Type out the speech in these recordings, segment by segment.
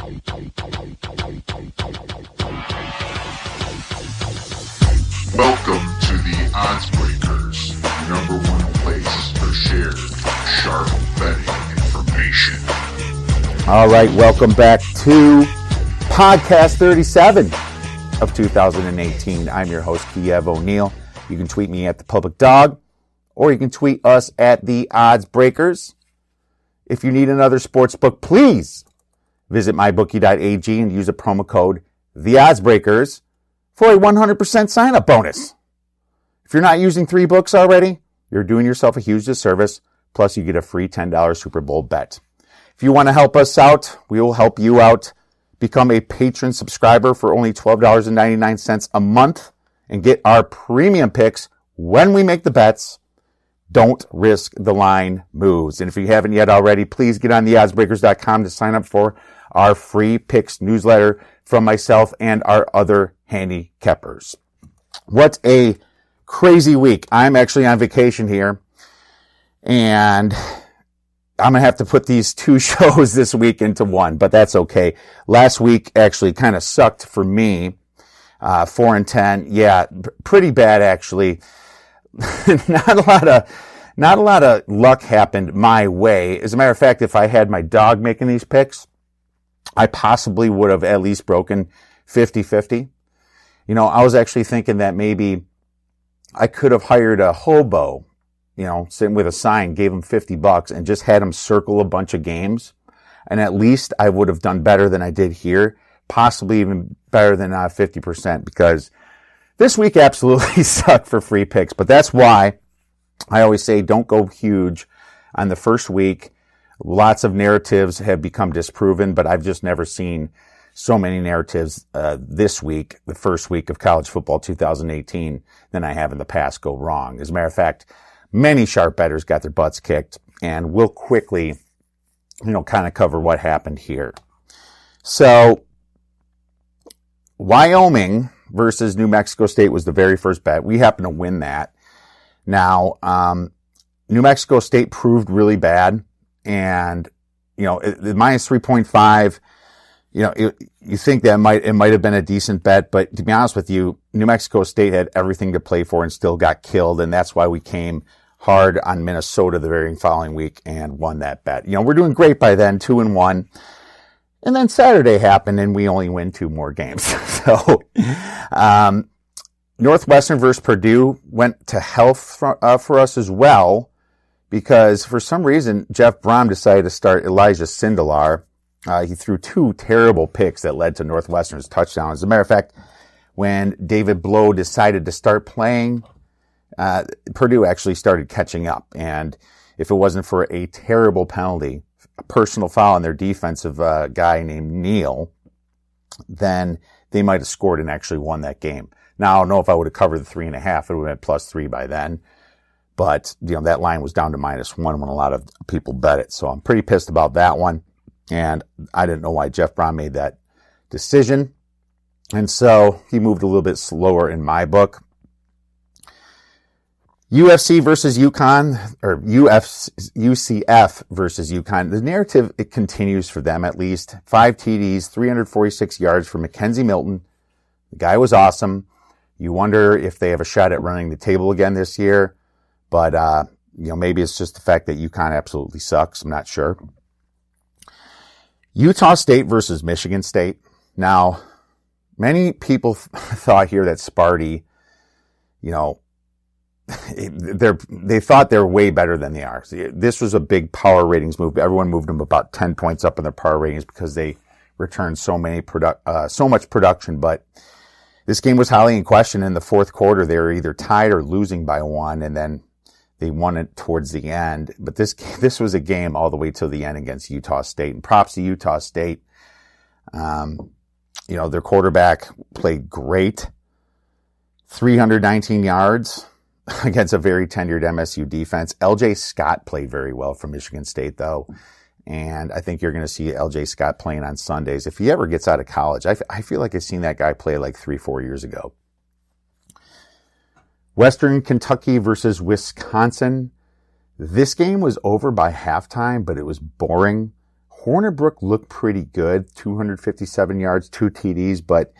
Welcome to the Odds Breakers, number one place for shared sharp betting information. All right, welcome back to Podcast 37 of 2018. I'm your host, Kiev O'Neill. You can tweet me at The Public Dog, or you can tweet us at The Odds Breakers. If you need another sports book, please visit mybookie.ag and use a promo code The Odds Breakers for a 100% sign-up bonus. If you're not using 3 books already, you're doing yourself a huge disservice. Plus, you get a free $10 Super Bowl bet. If you want to help us out, we will help you out. Become a patron subscriber for only $12.99 a month and get our premium picks when we make the bets. Don't risk the line moves. And if you haven't yet already, please get on theoddsbreakers.com to sign up for our free picks newsletter from myself and our other handicappers. What a crazy week. I'm actually on vacation here, and I'm going to have to put these 2 shows this week into one, but that's okay. Last week actually kind of sucked for me. 4-10. Yeah, pretty bad actually. Not a lot of luck happened my way. As a matter of fact, if I had my dog making these picks, I possibly would have at least broken 50-50. You know, I was actually thinking that maybe I could have hired a hobo, you know, sitting with a sign, gave him $50 and just had him circle a bunch of games. And at least I would have done better than I did here, possibly even better than 50%, because this week absolutely sucked for free picks. But that's why I always say don't go huge on the first week. Lots of narratives have become disproven, but I've just never seen so many narratives this week, the first week of college football 2018, than I have in the past go wrong. As a matter of fact, many sharp bettors got their butts kicked, and we'll quickly, kind of cover what happened here. So, Wyoming versus New Mexico State was the very first bet. We happened to win that. Now, New Mexico State proved really bad, and, the minus 3.5, you think that it might have been a decent bet, but to be honest with you, New Mexico State had everything to play for and still got killed, and that's why we came hard on Minnesota the very following week and won that bet. We're doing great by then, 2-1. And then Saturday happened, and we only win 2 more games. So, Northwestern versus Purdue went to hell for us as well, because for some reason, Jeff Brom decided to start Elijah Sindelar. He threw 2 terrible picks that led to Northwestern's touchdown. As a matter of fact, when David Blow decided to start playing, Purdue actually started catching up. And if it wasn't for a terrible penalty, a personal foul on their defensive guy named Neal, then they might have scored and actually won that game. Now, I don't know if I would have covered the 3.5. It would have been +3 by then. But, that line was down to -1 when a lot of people bet it. So I'm pretty pissed about that one. And I didn't know why Jeff Brom made that decision. And so he moved a little bit slower in my book. UFC versus UConn, or UCF versus UConn. The narrative, it continues for them at least. 5 TDs, 346 yards for Mackenzie Milton. The guy was awesome. You wonder if they have a shot at running the table again this year. But, maybe it's just the fact that UConn absolutely sucks. I'm not sure. Utah State versus Michigan State. Now, many people thought here that Sparty, they thought they're way better than they are. This was a big power ratings move. Everyone moved them about 10 points up in their power ratings because they returned so much production. But this game was highly in question. In the fourth quarter, they were either tied or losing by 1, and then they won it towards the end. But this was a game all the way to the end against Utah State. And props to Utah State. Their quarterback played great. 319 yards against a very tenured MSU defense. LJ Scott played very well for Michigan State, though. And I think you're going to see LJ Scott playing on Sundays. If he ever gets out of college, I feel like I've seen that guy play like 3-4 years ago. Western Kentucky versus Wisconsin. This game was over by halftime, but it was boring, Hornibrook looked pretty good, 257 yards, 2 TDs, but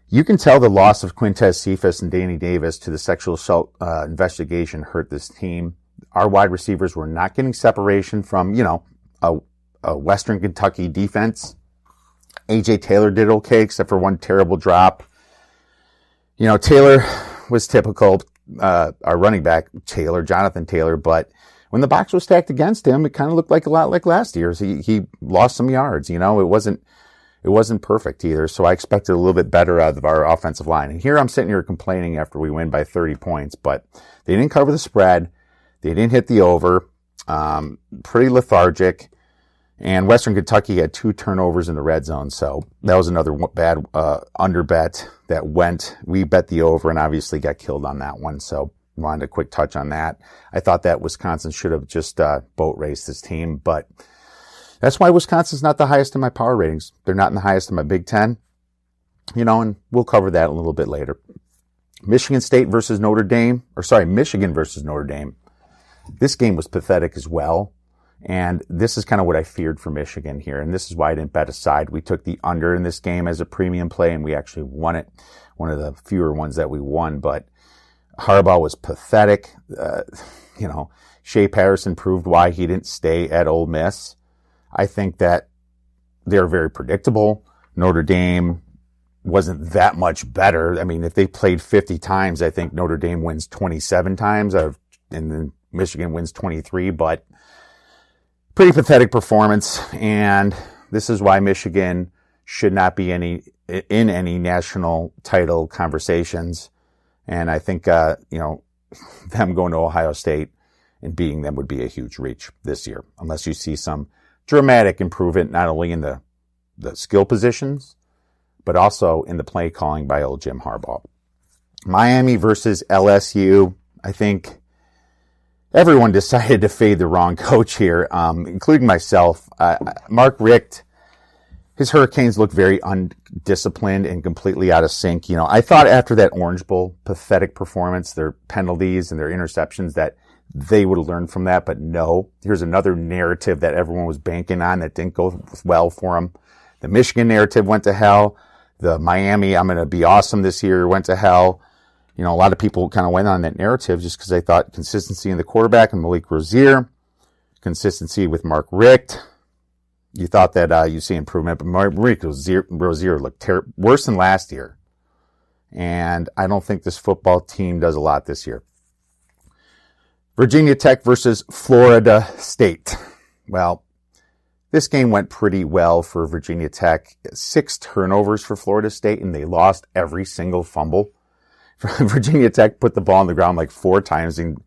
you can tell the loss of Quintez Cephas and Danny Davis to the sexual assault investigation hurt this team. Our wide receivers were not getting separation from, a Western Kentucky defense. A.J. Taylor did okay, except for one terrible drop. Taylor was typical, our running back, Jonathan Taylor, but when the box was stacked against him, it kind of looked like a lot like last year's. He lost some yards, it wasn't perfect either, so I expected a little bit better out of our offensive line. And here I'm sitting here complaining after we win by 30 points, but they didn't cover the spread. They didn't hit the over. Pretty lethargic. And Western Kentucky had 2 turnovers in the red zone, so that was another bad under bet that went. We bet the over and obviously got killed on that one, so wanted a quick touch on that. I thought that Wisconsin should have just boat raced this team, but that's why Wisconsin's not the highest in my power ratings. They're not in the highest in my Big Ten, and we'll cover that a little bit later. Michigan versus Notre Dame. This game was pathetic as well. And this is kind of what I feared for Michigan here. And this is why I didn't bet a side. We took the under in this game as a premium play, and we actually won it. One of the fewer ones that we won. But Harbaugh was pathetic. Shea Patterson proved why he didn't stay at Ole Miss. I think that they're very predictable. Notre Dame wasn't that much better. I mean, if they played 50 times, I think Notre Dame wins 27 times, and then Michigan wins 23. But pretty pathetic performance, and this is why Michigan should not be in any national title conversations. And I think, them going to Ohio State and beating them would be a huge reach this year, unless you see some dramatic improvement, not only in the skill positions, but also in the play calling by old Jim Harbaugh. Miami versus LSU. I think everyone decided to fade the wrong coach here, including myself. Mark Richt, his Hurricanes look very undisciplined and completely out of sync. I thought after that Orange Bowl pathetic performance, their penalties and their interceptions, that they would have learned from that. But no, here's another narrative that everyone was banking on that didn't go well for them. The Michigan narrative went to hell. The Miami, I'm going to be awesome this year, went to hell. A lot of people kind of went on that narrative just because they thought consistency in the quarterback and Malik Rozier, consistency with Mark Richt. You thought that you see improvement, but Malik Rozier looked worse than last year. And I don't think this football team does a lot this year. Virginia Tech versus Florida State. Well, this game went pretty well for Virginia Tech. 6 turnovers for Florida State, and they lost every single fumble. Virginia Tech put the ball on the ground like 4 times and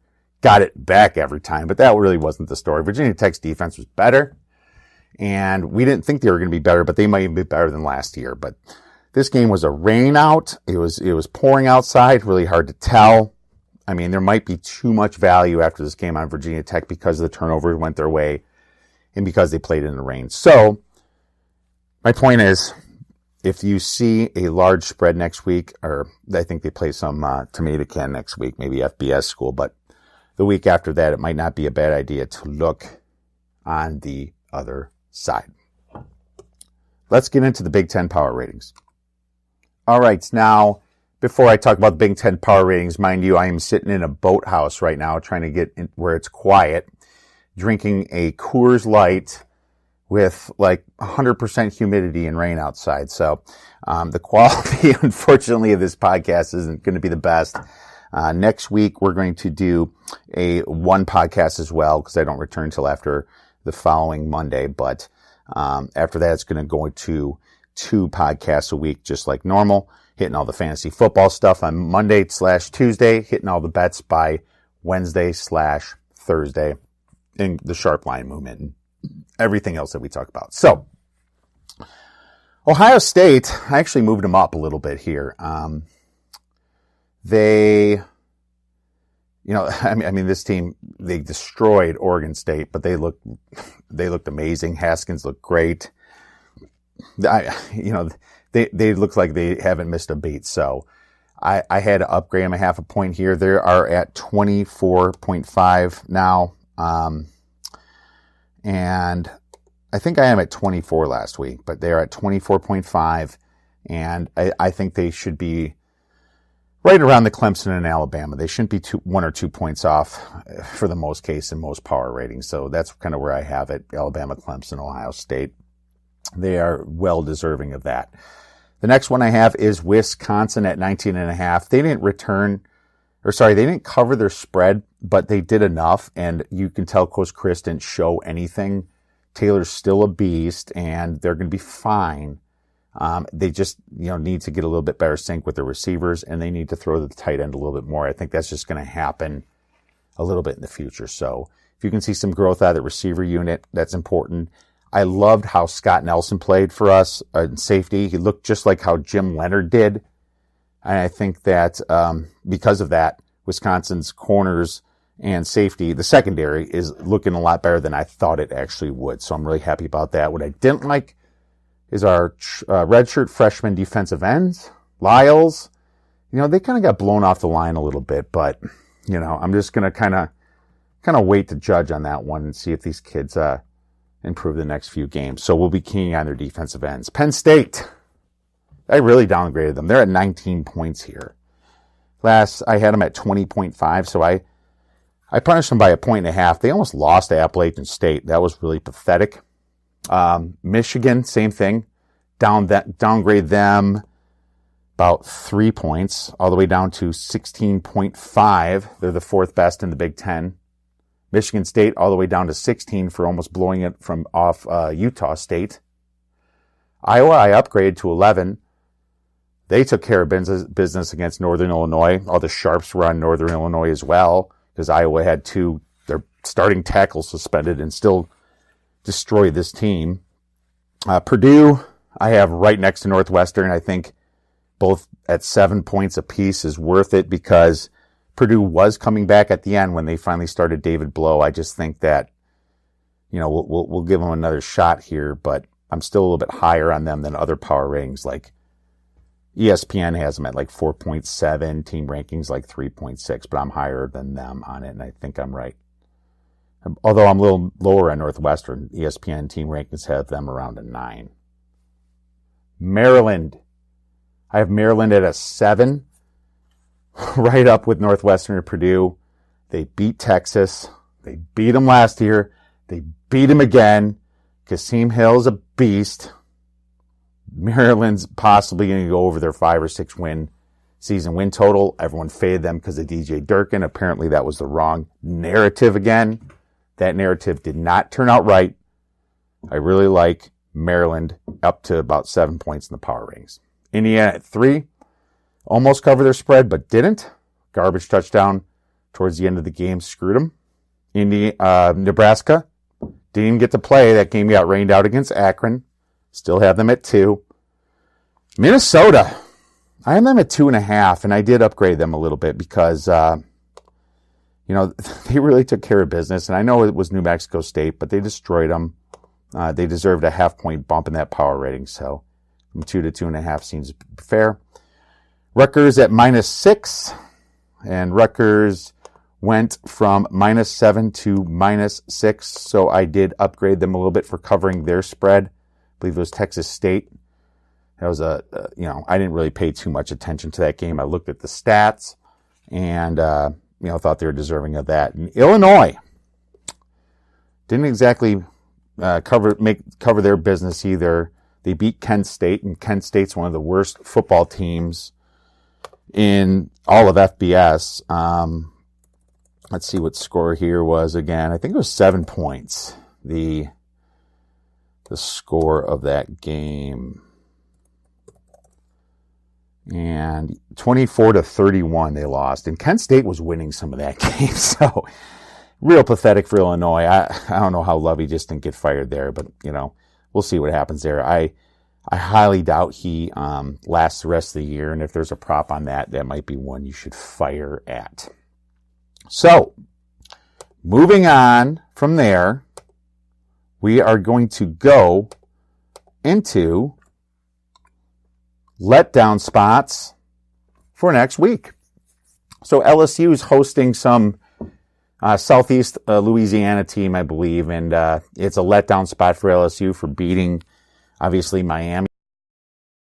got it back every time, but that really wasn't the story. Virginia Tech's defense was better, and we didn't think they were going to be better, but they might even be better than last year. But this game was a rain out. It was pouring outside, really hard to tell. I mean, there might be too much value after this game on Virginia Tech because the turnovers went their way and because they played in the rain. So my point is, if you see a large spread next week, or I think they play some tomato can next week, maybe FBS school, but the week after that, it might not be a bad idea to look on the other side. Let's get into the Big Ten power ratings. All right, now, before I talk about the Big Ten power ratings, mind you, I am sitting in a boathouse right now trying to get in where it's quiet, drinking a Coors Light with like 100% humidity and rain outside. So the quality, unfortunately, of this podcast isn't going to be the best. Next week, we're going to do one podcast as well, because I don't return until after the following Monday. But after that, it's going to go to 2 podcasts a week, just like normal, hitting all the fantasy football stuff on Monday/Tuesday, hitting all the bets by Wednesday/Thursday, and the sharp line movement and everything else that we talk about. So, Ohio State, I actually moved them up a little bit here. This team, they destroyed Oregon State, but they looked amazing. Haskins looked great. They look like they haven't missed a beat. So I had to upgrade them a half a point here. They are at 24.5 now. And I think I am at 24 last week, but they're at 24.5, and I think they should be right around the Clemson and Alabama. They shouldn't be 1 or 2 points off for the most case in most power ratings. So that's kind of where I have it. Alabama, Clemson, Ohio State. They are well deserving of that. The next one I have is Wisconsin at 19.5. They didn't cover their spread, but they did enough. And you can tell Coach Chris didn't show anything. Taylor's still a beast, and they're going to be fine. They just, need to get a little bit better sync with their receivers, and they need to throw the tight end a little bit more. I think that's just going to happen a little bit in the future. So if you can see some growth out of the receiver unit, that's important. I loved how Scott Nelson played for us in safety. He looked just like how Jim Leonard did. And I think that because of that, Wisconsin's corners and safety, the secondary, is looking a lot better than I thought it actually would. So I'm really happy about that. What I didn't like is our redshirt freshman defensive ends, Lyles. They kind of got blown off the line a little bit, but, I'm just going to kind of wait to judge on that one and see if these kids improve the next few games. So we'll be keying on their defensive ends. Penn State, I really downgraded them. They're at 19 points here. Last, I had them at 20.5, so I punished them by 1.5 points. They almost lost to Appalachian State. That was really pathetic. Michigan, same thing. Downgrade them about 3 points, all the way down to 16.5. They're the fourth best in the Big Ten. Michigan State all the way down to 16 for almost blowing it off Utah State. Iowa, I upgraded to 11. They took care of business against Northern Illinois. All the sharps were on Northern Illinois as well, because Iowa had their starting tackles suspended and still destroyed this team. Purdue, I have right next to Northwestern. I think both at 7 points apiece is worth it because Purdue was coming back at the end when they finally started David Blow. I just think that, we'll give them another shot here, but I'm still a little bit higher on them than other power ratings. Like ESPN has them at like 4.7, team rankings like 3.6, but I'm higher than them on it, and I think I'm right. Although I'm a little lower on Northwestern, ESPN team rankings have them around a 9. Maryland, I have Maryland at a 7. Right up with Northwestern and Purdue. They beat Texas. They beat them last year. They beat them again. Kasim Hill's a beast. Maryland's possibly going to go over their 5 or 6 season win total. Everyone faded them because of DJ Durkin. Apparently that was the wrong narrative again. That narrative did not turn out right. I really like Maryland up to about 7 points in the power ratings. Indiana at 3. Almost covered their spread, but didn't. Garbage touchdown towards the end of the game screwed them. Nebraska didn't even get to play. That game got rained out against Akron. Still have them at 2. Minnesota, I have them at 2.5, and I did upgrade them a little bit because, they really took care of business. And I know it was New Mexico State, but they destroyed them. They deserved a 0.5 point bump in that power rating. So from 2 to 2.5 seems fair. Rutgers at -6, and Rutgers went from -7 to -6, so I did upgrade them a little bit for covering their spread. I believe it was Texas State. That was I didn't really pay too much attention to that game. I looked at the stats and, thought they were deserving of that. And Illinois didn't exactly cover their business either. They beat Kent State, and Kent State's one of the worst football teams in all of FBS. Let's see what score here was again. I think it was 7 points. The score of that game. And 24-31 they lost. And Kent State was winning some of that game. So real pathetic for Illinois. I don't know how Lovey just didn't get fired there, but we'll see what happens there. I highly doubt he lasts the rest of the year, and if there's a prop on that, that might be one you should fire at. So, moving on from there, we are going to go into letdown spots for next week. So LSU is hosting some Southeast Louisiana team, I believe, and it's a letdown spot for LSU for beating, obviously, Miami